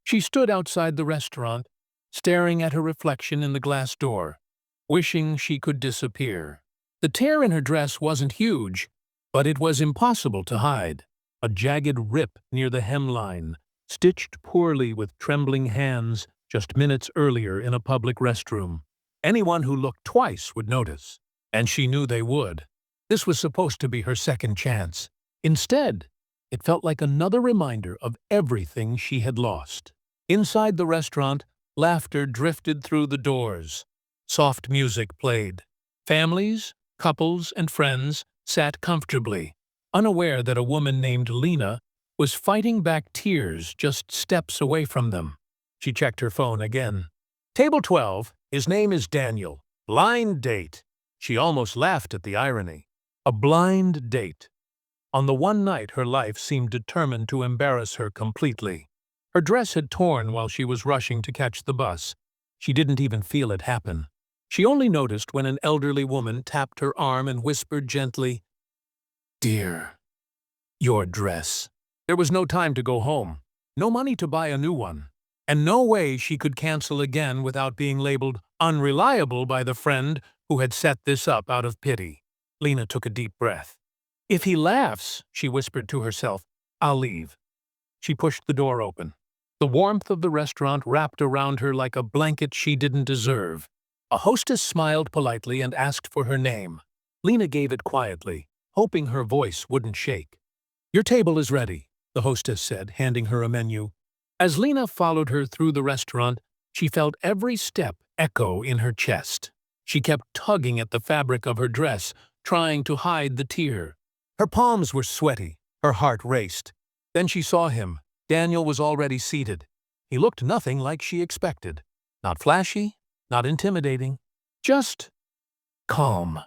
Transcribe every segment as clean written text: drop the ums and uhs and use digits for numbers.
She stood outside the restaurant, staring at her reflection in the glass door, wishing she could disappear. The tear in her dress wasn't huge, but it was impossible to hide. A jagged rip near the hemline, stitched poorly with trembling hands just minutes earlier in a public restroom. Anyone who looked twice would notice, and she knew they would. This was supposed to be her second chance. Instead, it felt like another reminder of everything she had lost. Inside the restaurant, laughter drifted through the doors. Soft music played. Families, couples, and friends sat comfortably, unaware that a woman named Lena was fighting back tears just steps away from them. She checked her phone again. Table 12, his name is Daniel. Blind date. She almost laughed at the irony. A blind date. On the one night her life seemed determined to embarrass her completely. Her dress had torn while she was rushing to catch the bus. She didn't even feel it happen. She only noticed when an elderly woman tapped her arm and whispered gently, "Dear, your dress." There was no time to go home, no money to buy a new one, and no way she could cancel again without being labeled unreliable by the friend who had set this up out of pity. Lena took a deep breath. "If he laughs," she whispered to herself, "I'll leave." She pushed the door open. The warmth of the restaurant wrapped around her like a blanket she didn't deserve. A hostess smiled politely and asked for her name. Lena gave it quietly, hoping her voice wouldn't shake. "Your table is ready," the hostess said, handing her a menu. As Lena followed her through the restaurant, she felt every step echo in her chest. She kept tugging at the fabric of her dress, trying to hide the tear. Her palms were sweaty, her heart raced. Then she saw him. Daniel was already seated. He looked nothing like she expected. Not flashy, not intimidating, just calm.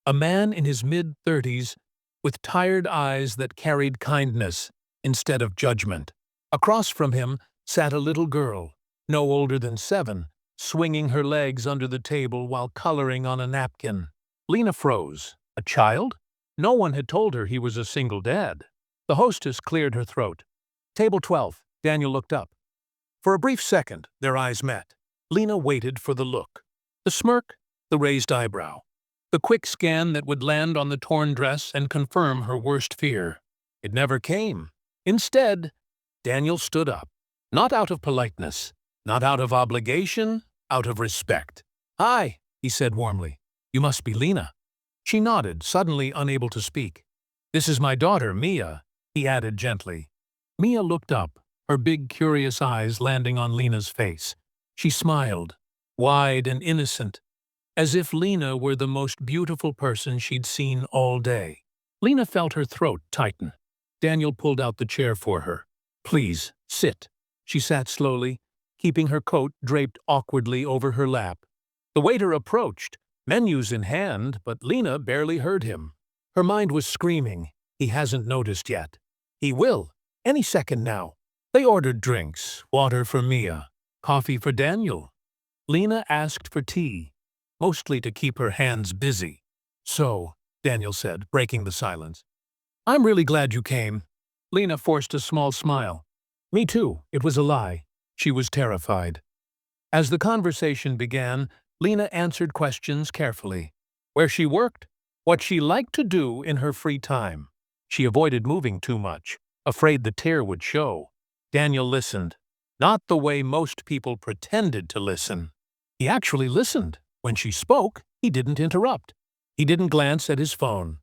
A man in his mid-30s, with tired eyes that carried kindness instead of judgment. Across from him sat a little girl, no older than 7, swinging her legs under the table while coloring on a napkin. Lena froze. A child? No one had told her he was a single dad. The hostess cleared her throat. "Table 12. Daniel looked up. For a brief second, their eyes met. Lena waited for the look. The smirk, the raised eyebrow. The quick scan that would land on the torn dress and confirm her worst fear. It never came. Instead, Daniel stood up. Not out of politeness, not out of obligation, out of respect. "Hi," he said warmly. "You must be Lena." She nodded, suddenly unable to speak. "This is my daughter, Mia," he added gently. Mia looked up, her big, curious eyes landing on Lena's face. She smiled, wide and innocent, as if Lena were the most beautiful person she'd seen all day. Lena felt her throat tighten. Daniel pulled out the chair for her. "Please, sit." She sat slowly, keeping her coat draped awkwardly over her lap. The waiter approached, menus in hand, but Lena barely heard him. Her mind was screaming, "He hasn't noticed yet. He will, any second now." They ordered drinks, water for Mia, coffee for Daniel. Lena asked for tea, mostly to keep her hands busy. "So," Daniel said, breaking the silence, "I'm really glad you came." Lena forced a small smile. "Me too, it was a lie." She was terrified. As the conversation began, Lena answered questions carefully. Where she worked, what she liked to do in her free time. She avoided moving too much, afraid the tear would show. Daniel listened, not the way most people pretended to listen. He actually listened. When she spoke, he didn't interrupt. He didn't glance at his phone.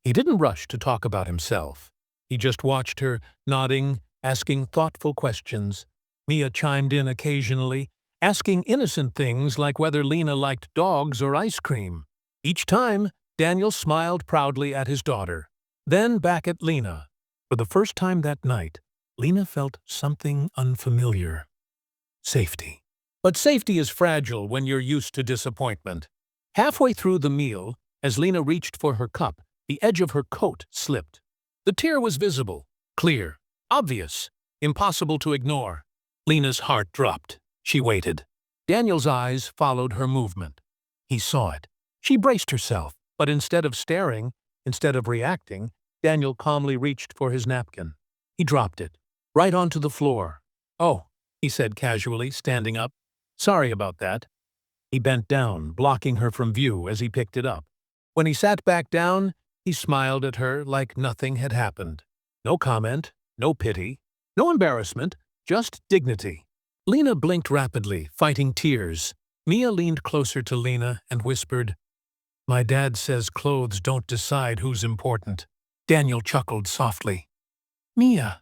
He didn't rush to talk about himself. He just watched her, nodding, asking thoughtful questions. Mia chimed in occasionally, asking innocent things like whether Lena liked dogs or ice cream. Each time, Daniel smiled proudly at his daughter, then back at Lena. For the first time that night, Lena felt something unfamiliar. Safety. But safety is fragile when you're used to disappointment. Halfway through the meal, as Lena reached for her cup, the edge of her coat slipped. The tear was visible, clear, obvious, impossible to ignore. Lena's heart dropped. She waited. Daniel's eyes followed her movement. He saw it. She braced herself, but instead of staring, instead of reacting, Daniel calmly reached for his napkin. He dropped it, right onto the floor. "Oh, he said casually, standing up. Sorry about that. He bent down, blocking her from view as he picked it up. When he sat back down, he smiled at her like nothing had happened. No comment, no pity, no embarrassment, just dignity. Lena blinked rapidly, fighting tears. Mia leaned closer to Lena and whispered, "My dad says clothes don't decide who's important." Daniel chuckled softly. "Mia."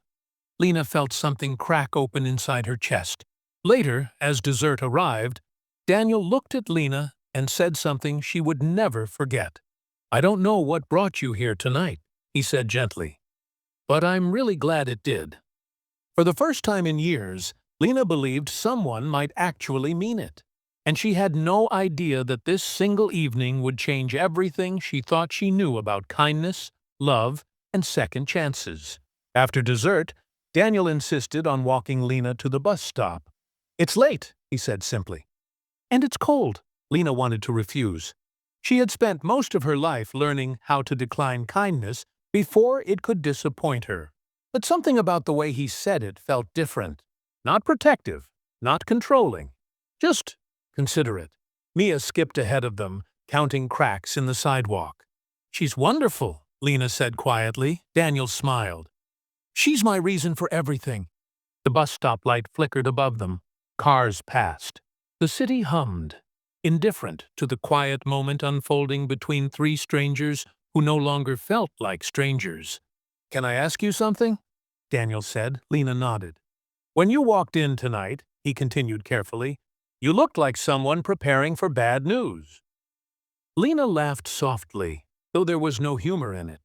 Lena felt something crack open inside her chest. Later, as dessert arrived, Daniel looked at Lena and said something she would never forget. "I don't know what brought you here tonight," he said gently, "but I'm really glad it did." For the first time in years, Lena believed someone might actually mean it, and she had no idea that this single evening would change everything she thought she knew about kindness, love, and second chances. After dessert, Daniel insisted on walking Lena to the bus stop. "It's late," he said simply. "And it's cold," Lena wanted to refuse. She had spent most of her life learning how to decline kindness before it could disappoint her. But something about the way he said it felt different. Not protective, not controlling, just considerate. Mia skipped ahead of them, counting cracks in the sidewalk. "She's wonderful," Lena said quietly. Daniel smiled. "She's my reason for everything." The bus stop light flickered above them. Cars passed. The city hummed, indifferent to the quiet moment unfolding between three strangers who no longer felt like strangers. "Can I ask you something?" Daniel said. Lena nodded. "When you walked in tonight," he continued carefully, "you looked like someone preparing for bad news." Lena laughed softly, though there was no humor in it.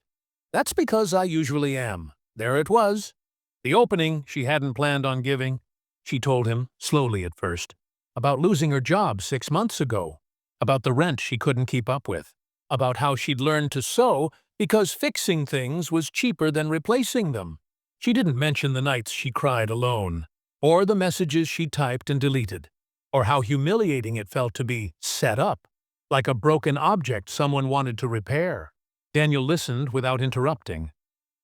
"That's because I usually am." There it was. The opening she hadn't planned on giving. She told him, slowly at first, about losing her job 6 months ago, about the rent she couldn't keep up with, about how she'd learned to sew because fixing things was cheaper than replacing them. She didn't mention the nights she cried alone, or the messages she typed and deleted, or how humiliating it felt to be set up, like a broken object someone wanted to repair. Daniel listened without interrupting.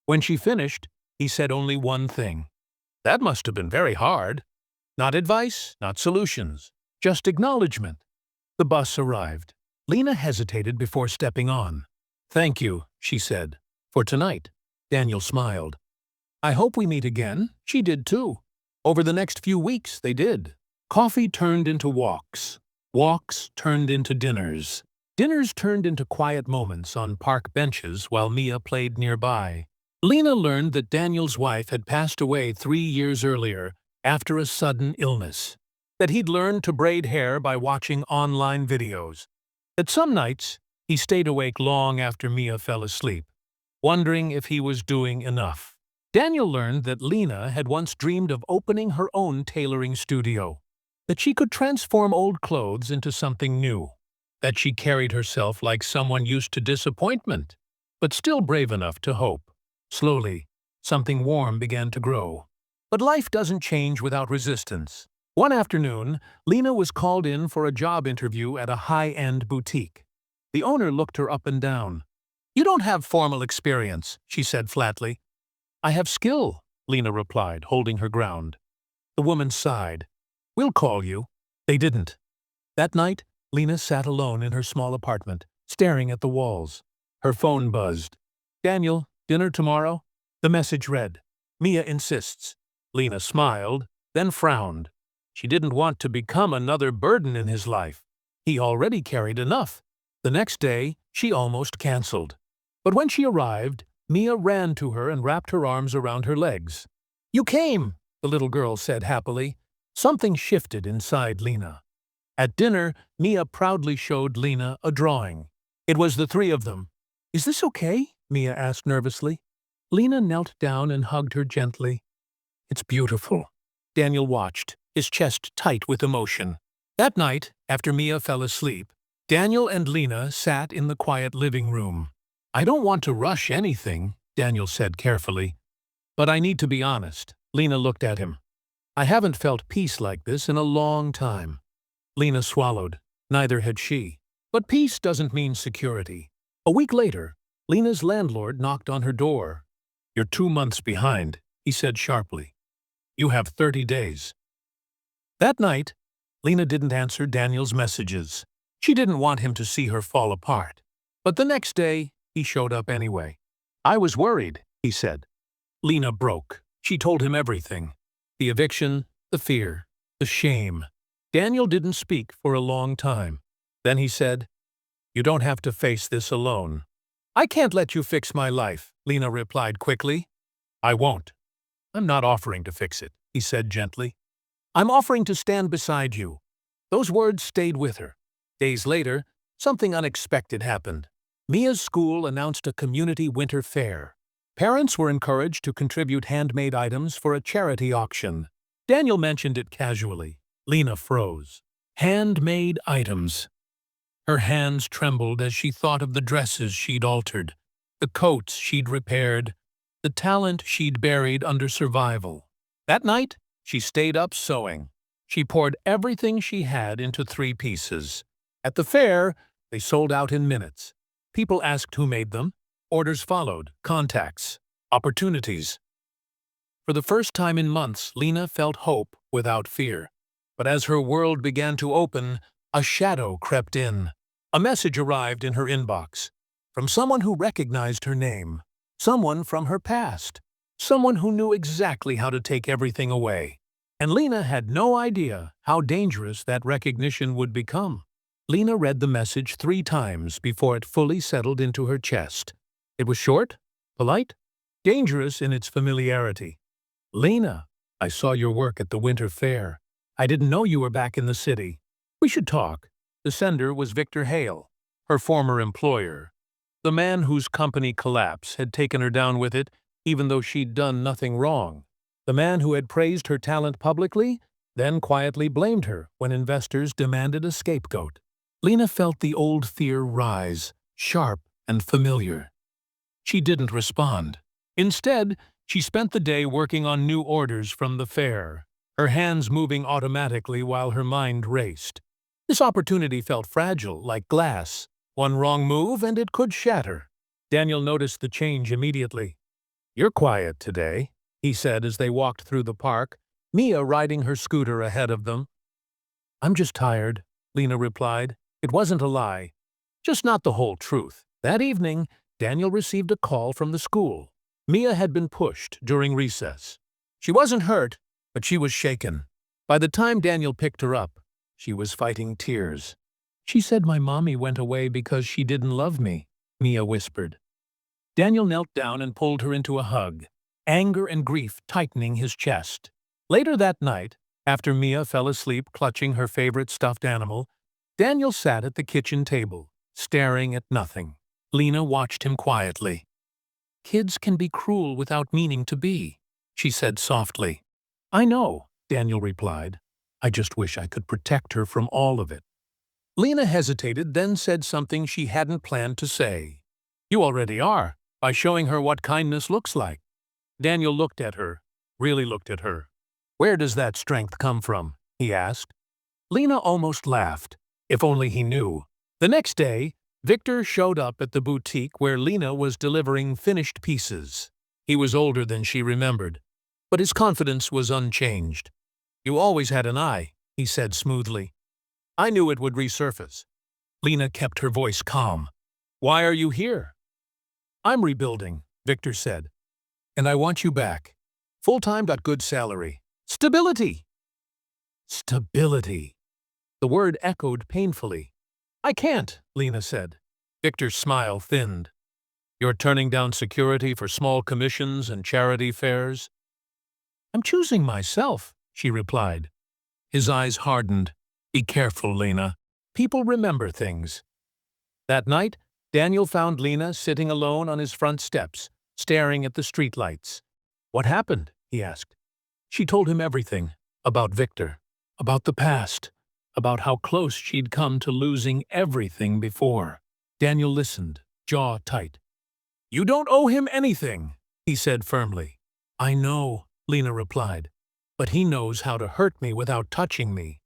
When she finished, he said only one thing. "That must have been very hard." Not advice, not solutions, just acknowledgement. The bus arrived. Lena hesitated before stepping on. "Thank you," she said, "for tonight." Daniel smiled. "I hope we meet again." She did too. Over the next few weeks, they did. Coffee turned into walks. Walks turned into dinners. Dinners turned into quiet moments on park benches while Mia played nearby. Lena learned that Daniel's wife had passed away 3 years earlier after a sudden illness, that he'd learned to braid hair by watching online videos, that some nights he stayed awake long after Mia fell asleep, wondering if he was doing enough. Daniel learned that Lena had once dreamed of opening her own tailoring studio, that she could transform old clothes into something new, that she carried herself like someone used to disappointment, but still brave enough to hope. Slowly, something warm began to grow. But life doesn't change without resistance. One afternoon, Lena was called in for a job interview at a high-end boutique. The owner looked her up and down. "You don't have formal experience," she said flatly. "I have skill," Lena replied, holding her ground. The woman sighed. "We'll call you." They didn't. That night, Lena sat alone in her small apartment, staring at the walls. Her phone buzzed. "Daniel, dinner tomorrow?" The message read, "Mia insists." Lena smiled, then frowned. She didn't want to become another burden in his life. He already carried enough. The next day, she almost canceled. But when she arrived, Mia ran to her and wrapped her arms around her legs. "You came," the little girl said happily. Something shifted inside Lena. At dinner, Mia proudly showed Lena a drawing. It was the three of them. "Is this okay?" Mia asked nervously. Lena knelt down and hugged her gently. "It's beautiful." Daniel watched, his chest tight with emotion. That night, after Mia fell asleep, Daniel and Lena sat in the quiet living room. "I don't want to rush anything," Daniel said carefully. "But I need to be honest." Lena looked at him. "I haven't felt peace like this in a long time." Lena swallowed. Neither had she. But peace doesn't mean security. A week later, Lena's landlord knocked on her door. "You're 2 months behind," he said sharply. "You have 30 days." That night, Lena didn't answer Daniel's messages. She didn't want him to see her fall apart. But the next day, he showed up anyway. "I was worried," he said. Lena broke. She told him everything. The eviction, the fear, the shame. Daniel didn't speak for a long time. Then he said, "You don't have to face this alone." "I can't let you fix my life," Lena replied quickly. "I won't. I'm not offering to fix it," he said gently. "I'm offering to stand beside you." Those words stayed with her. Days later, something unexpected happened. Mia's school announced a community winter fair. Parents were encouraged to contribute handmade items for a charity auction. Daniel mentioned it casually. Lena froze. Handmade items. Her hands trembled as she thought of the dresses she'd altered, the coats she'd repaired, the talent she'd buried under survival. That night, she stayed up sewing. She poured everything she had into 3 pieces. At the fair, they sold out in minutes. People asked who made them. Orders followed, contacts, opportunities. For the first time in months, Lena felt hope without fear. But as her world began to open, a shadow crept in. A message arrived in her inbox from someone who recognized her name, someone from her past, someone who knew exactly how to take everything away. And Lena had no idea how dangerous that recognition would become. Lena read the message 3 times before it fully settled into her chest. It was short, polite, dangerous in its familiarity. "Lena, I saw your work at the winter fair. I didn't know you were back in the city. We should talk." The sender was Victor Hale, her former employer, the man whose company collapse had taken her down with it, even though she'd done nothing wrong. The man who had praised her talent publicly, then quietly blamed her when investors demanded a scapegoat. Lena felt the old fear rise, sharp and familiar. She didn't respond. Instead, she spent the day working on new orders from the fair, her hands moving automatically while her mind raced. This opportunity felt fragile, like glass. One wrong move and it could shatter. Daniel noticed the change immediately. "You're quiet today," he said as they walked through the park, Mia riding her scooter ahead of them. "I'm just tired," Lena replied. It wasn't a lie, just not the whole truth. That evening, Daniel received a call from the school. Mia had been pushed during recess. She wasn't hurt, but she was shaken. By the time Daniel picked her up, she was fighting tears. "She said my mommy went away because she didn't love me," Mia whispered. Daniel knelt down and pulled her into a hug, anger and grief tightening his chest. Later that night, after Mia fell asleep clutching her favorite stuffed animal, Daniel sat at the kitchen table, staring at nothing. Lena watched him quietly. "Kids can be cruel without meaning to be," she said softly. "I know," Daniel replied. "I just wish I could protect her from all of it." Lena hesitated, then said something she hadn't planned to say. "You already are, by showing her what kindness looks like." Daniel looked at her, really looked at her. "Where does that strength come from?" he asked. Lena almost laughed. If only he knew. The next day, Victor showed up at the boutique where Lena was delivering finished pieces. He was older than she remembered, but his confidence was unchanged. "You always had an eye," he said smoothly. "I knew it would resurface." Lena kept her voice calm. "Why are you here?" "I'm rebuilding," Victor said. "And I want you back. Full-time, got good salary. Stability." Stability. The word echoed painfully. "I can't," Lena said. Victor's smile thinned. "You're turning down security for small commissions and charity fairs?" "I'm choosing myself," she replied. His eyes hardened. "Be careful, Lena. People remember things." That night, Daniel found Lena sitting alone on his front steps, staring at the streetlights. "What happened?" he asked. She told him everything. About Victor. About the past. About how close she'd come to losing everything before. Daniel listened, jaw tight. "You don't owe him anything," he said firmly. "I know," Lena replied, "but he knows how to hurt me without touching me."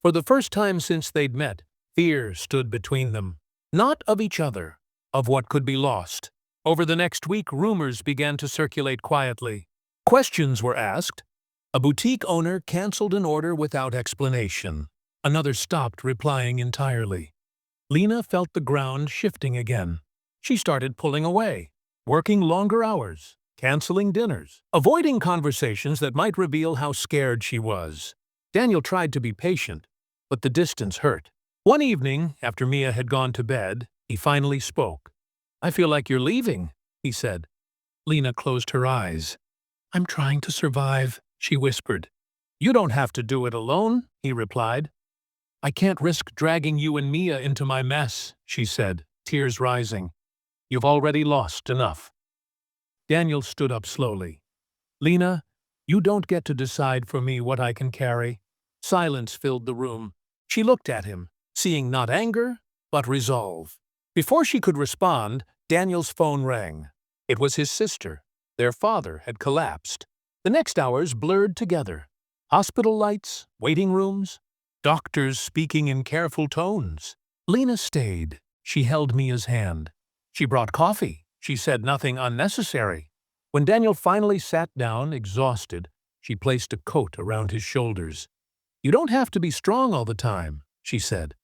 For the first time since they'd met, fear stood between them. Not of each other, of what could be lost. Over the next week, rumors began to circulate quietly. Questions were asked. A boutique owner canceled an order without explanation. Another stopped replying entirely. Lena felt the ground shifting again. She started pulling away, working longer hours, canceling dinners, avoiding conversations that might reveal how scared she was. Daniel tried to be patient, but the distance hurt. One evening, after Mia had gone to bed, he finally spoke. "I feel like you're leaving," he said. Lena closed her eyes. "I'm trying to survive," she whispered. "You don't have to do it alone," he replied. "I can't risk dragging you and Mia into my mess," she said, tears rising. "You've already lost enough." Daniel stood up slowly. "Lena, you don't get to decide for me what I can carry." Silence filled the room. She looked at him, seeing not anger, but resolve. Before she could respond, Daniel's phone rang. It was his sister. Their father had collapsed. The next hours blurred together. Hospital lights, waiting rooms, doctors speaking in careful tones. Lena stayed. She held Mia's hand. She brought coffee. She said nothing unnecessary. When Daniel finally sat down, exhausted, she placed a coat around his shoulders. "You don't have to be strong all the time," she said.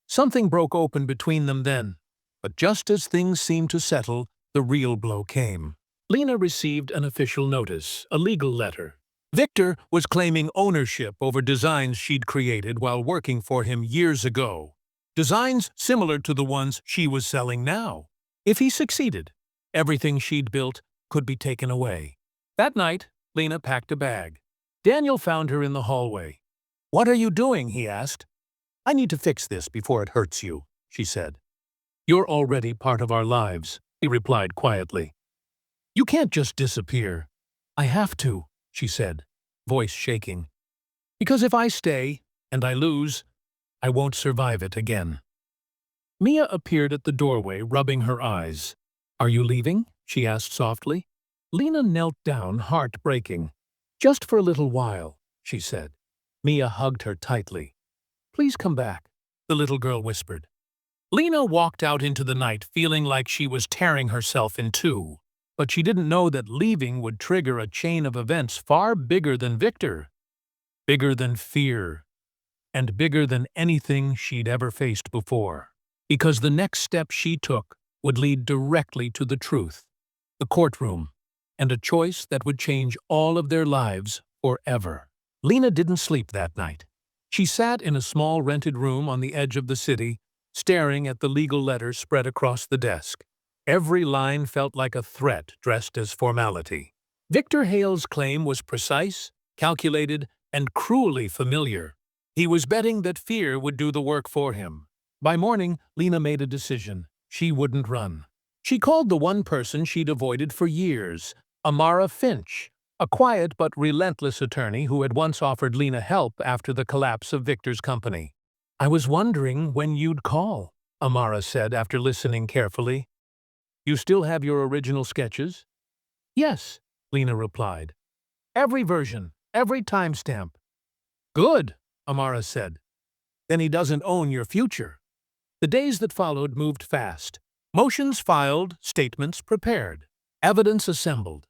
Something broke open between them then. But just as things seemed to settle, the real blow came. Lena received an official notice, a legal letter. Victor was claiming ownership over designs she'd created while working for him years ago. Designs similar to the ones she was selling now. If he succeeded, everything she'd built could be taken away. That night, Lena packed a bag. Daniel found her in the hallway. "What are you doing?" he asked. "I need to fix this before it hurts you," she said. "You're already part of our lives," he replied quietly. "You can't just disappear." "I have to," she said, voice shaking. "Because if I stay, and I lose, I won't survive it again." Mia appeared at the doorway, rubbing her eyes. "Are you leaving?" she asked softly. Lena knelt down, heart breaking. "Just for a little while," she said. Mia hugged her tightly. "Please come back," the little girl whispered. Lena walked out into the night feeling like she was tearing herself in two. But she didn't know that leaving would trigger a chain of events far bigger than Victor. Bigger than fear. And bigger than anything she'd ever faced before. Because the next step she took would lead directly to the truth, the courtroom, and a choice that would change all of their lives forever. Lena didn't sleep that night. She sat in a small rented room on the edge of the city, staring at the legal letters spread across the desk. Every line felt like a threat dressed as formality. Victor Hale's claim was precise, calculated, and cruelly familiar. He was betting that fear would do the work for him. By morning, Lena made a decision. She wouldn't run. She called the one person she'd avoided for years, Amara Finch, a quiet but relentless attorney who had once offered Lena help after the collapse of Victor's company. "I was wondering when you'd call," Amara said after listening carefully. "You still have your original sketches?" "Yes," Lena replied. "Every version, every timestamp." "Good," Amara said. "Then he doesn't own your future." The days that followed moved fast. Motions filed, statements prepared, evidence assembled.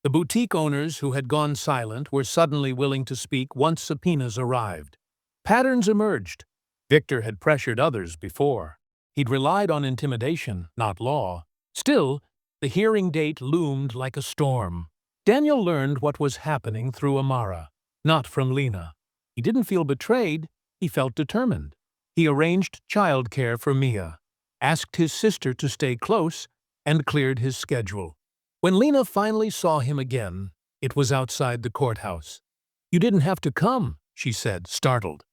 The boutique owners who had gone silent were suddenly willing to speak once subpoenas arrived. Patterns emerged. Victor had pressured others before. He'd relied on intimidation, not law. Still, the hearing date loomed like a storm. Daniel learned what was happening through Amara, not from Lena. He didn't feel betrayed, he felt determined. He arranged childcare for Mia, asked his sister to stay close, and cleared his schedule. When Lena finally saw him again, it was outside the courthouse. "You didn't have to come," she said, startled.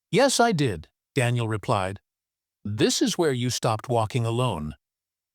"Yes, I did," Daniel replied. "This is where you stopped walking alone."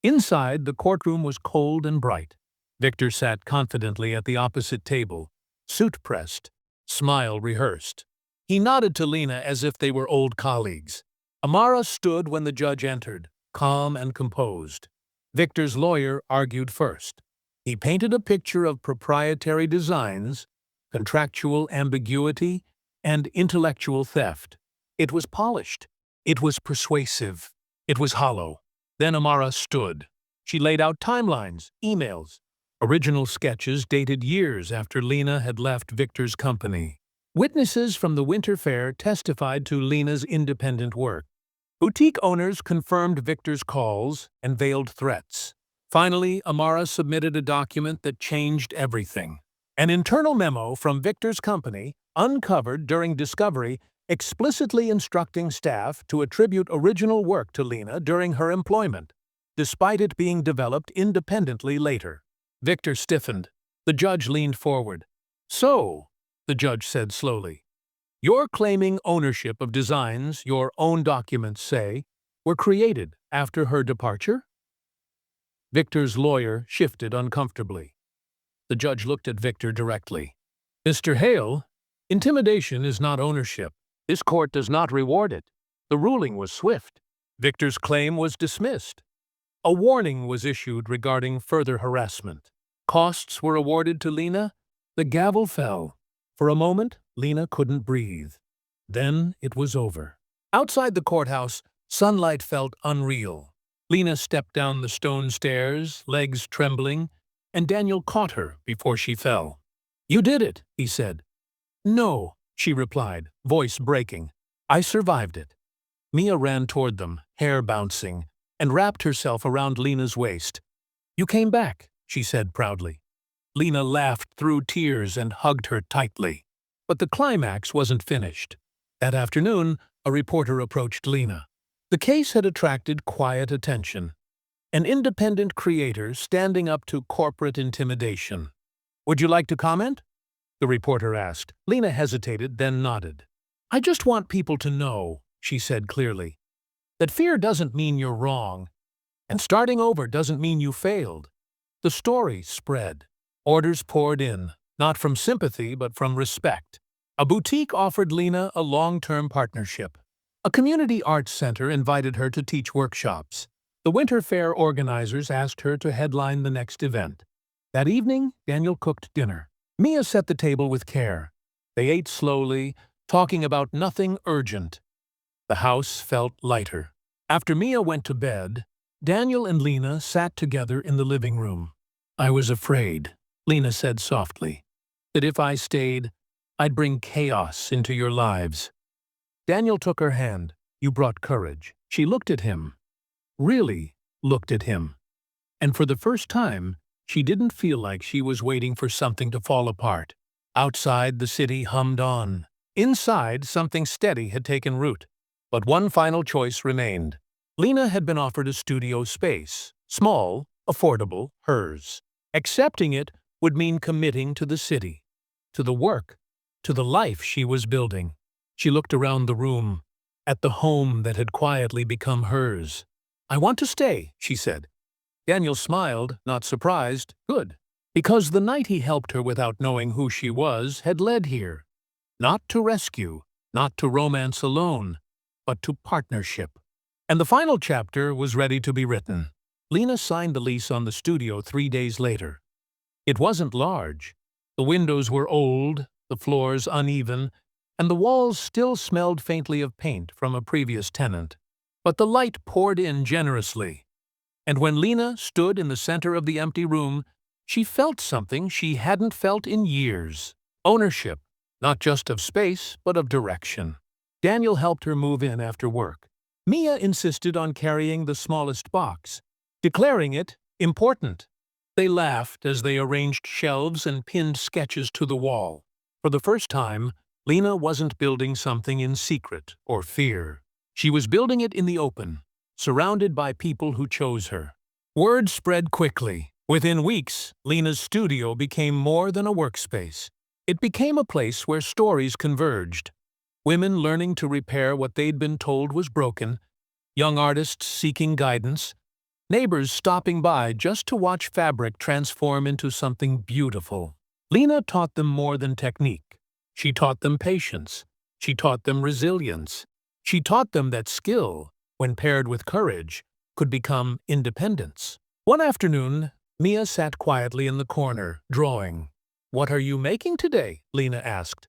Inside, the courtroom was cold and bright. Victor sat confidently at the opposite table, suit pressed, smile rehearsed. He nodded to Lena as if they were old colleagues. Amara stood when the judge entered, calm and composed. Victor's lawyer argued first. He painted a picture of proprietary designs, contractual ambiguity, and intellectual theft. It was polished. It was persuasive. It was hollow. Then Amara stood. She laid out timelines, emails, Original sketches dated years after Lena had left Victor's company. Witnesses from the Winter Fair testified to Lena's independent work. Boutique owners confirmed Victor's calls and veiled threats. Finally, Amara submitted a document that changed everything. An internal memo from Victor's company, uncovered during discovery, explicitly instructing staff to attribute original work to Lena during her employment, despite it being developed independently later. Victor stiffened. The judge leaned forward. "So," the judge said slowly, "you're claiming ownership of designs your own documents say were created after her departure?" Victor's lawyer shifted uncomfortably. The judge looked at Victor directly. "Mr. Hale, intimidation is not ownership. This court does not reward it." The ruling was swift. Victor's claim was dismissed. A warning was issued regarding further harassment. Costs were awarded to Lena. The gavel fell. For a moment, Lena couldn't breathe. Then it was over. Outside the courthouse, sunlight felt unreal. Lena stepped down the stone stairs, legs trembling, and Daniel caught her before she fell. "You did it," he said. "No," she replied, voice breaking. "I survived it." Mia ran toward them, hair bouncing, and wrapped herself around Lena's waist. "You came back," she said proudly. Lena laughed through tears and hugged her tightly. But the climax wasn't finished. That afternoon, a reporter approached Lena. The case had attracted quiet attention. An independent creator standing up to corporate intimidation. "Would you like to comment?" the reporter asked. Lena hesitated, then nodded. "I just want people to know," she said clearly, "that fear doesn't mean you're wrong, and starting over doesn't mean you failed." The story spread. Orders poured in, not from sympathy but from respect. A boutique offered Lena a long-term partnership. A community arts center invited her to teach workshops. The Winter Fair organizers asked her to headline the next event. That evening, Daniel cooked dinner. Mia set the table with care. They ate slowly, talking about nothing urgent. The house felt lighter. After Mia went to bed, Daniel and Lena sat together in the living room. "I was afraid," Lena said softly, "that if I stayed, I'd bring chaos into your lives." Daniel took her hand. "You brought courage." She looked at him. Really looked at him. And for the first time, she didn't feel like she was waiting for something to fall apart. Outside, the city hummed on. Inside, something steady had taken root. But one final choice remained. Lena had been offered a studio space. Small, affordable, hers. Accepting it would mean committing to the city, to the work, to the life she was building. She looked around the room, at the home that had quietly become hers. "I want to stay," she said. Daniel smiled, not surprised. Good. Because the night he helped her without knowing who she was had led here. Not to rescue, not to romance alone, but to partnership. And the final chapter was ready to be written. Lena signed the lease on the studio 3 days later. It wasn't large. The windows were old, the floors uneven, and the walls still smelled faintly of paint from a previous tenant. But the light poured in generously. And when Lena stood in the center of the empty room, she felt something she hadn't felt in years. Ownership, not just of space, but of direction. Daniel helped her move in after work. Mia insisted on carrying the smallest box, declaring it important. They laughed as they arranged shelves and pinned sketches to the wall. For the first time, Lena wasn't building something in secret or fear. She was building it in the open, surrounded by people who chose her. Word spread quickly. Within weeks, Lena's studio became more than a workspace. It became a place where stories converged. Women learning to repair what they'd been told was broken, young artists seeking guidance, neighbors stopping by just to watch fabric transform into something beautiful. Lena taught them more than technique. She taught them patience. She taught them resilience. She taught them that skill, when paired with courage, could become independence. One afternoon, Mia sat quietly in the corner, drawing. "What are you making today?" Lena asked.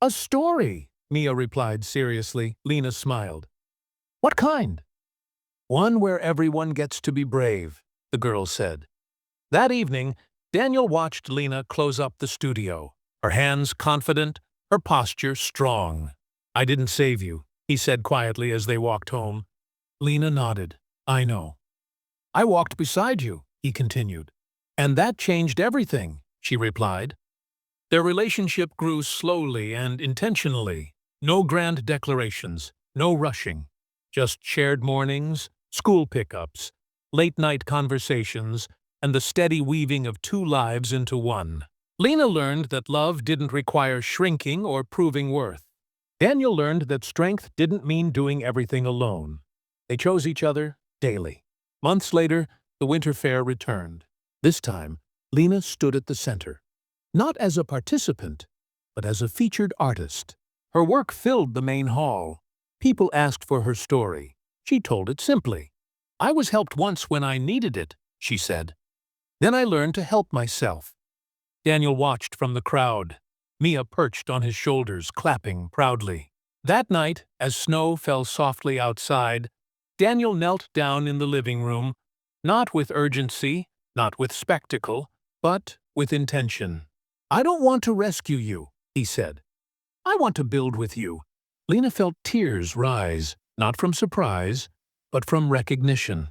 "A story," Mia replied seriously. Lena smiled. "What kind?" "One where everyone gets to be brave," the girl said. That evening, Daniel watched Lena close up the studio, her hands confident, her posture strong. "I didn't save you," he said quietly as they walked home. Lena nodded. "I know." "I walked beside you," he continued. "And that changed everything," she replied. Their relationship grew slowly and intentionally. No grand declarations, no rushing. Just shared mornings, school pickups, late-night conversations, and the steady weaving of two lives into one. Lena learned that love didn't require shrinking or proving worth. Daniel learned that strength didn't mean doing everything alone. They chose each other daily. Months later, the winter fair returned. This time, Lena stood at the center. Not as a participant, but as a featured artist. Her work filled the main hall. People asked for her story. She told it simply. "I was helped once when I needed it," she said. "Then I learned to help myself." Daniel watched from the crowd, Mia perched on his shoulders, clapping proudly. That night, as snow fell softly outside, Daniel knelt down in the living room, not with urgency, not with spectacle, but with intention. "I don't want to rescue you," he said. "I want to build with you." Lena felt tears rise, not from surprise, but from recognition.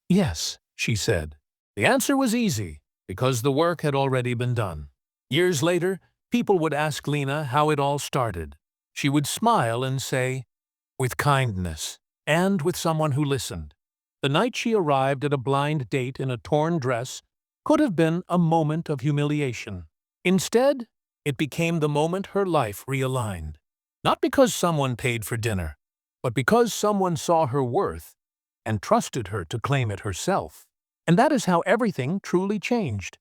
"Yes," she said. The answer was easy, because the work had already been done. Years later, people would ask Lena how it all started. She would smile and say, "With kindness, and with someone who listened." The night she arrived at a blind date in a torn dress could have been a moment of humiliation. Instead, it became the moment her life realigned. Not because someone paid for dinner, but because someone saw her worth and trusted her to claim it herself. And that is how everything truly changed.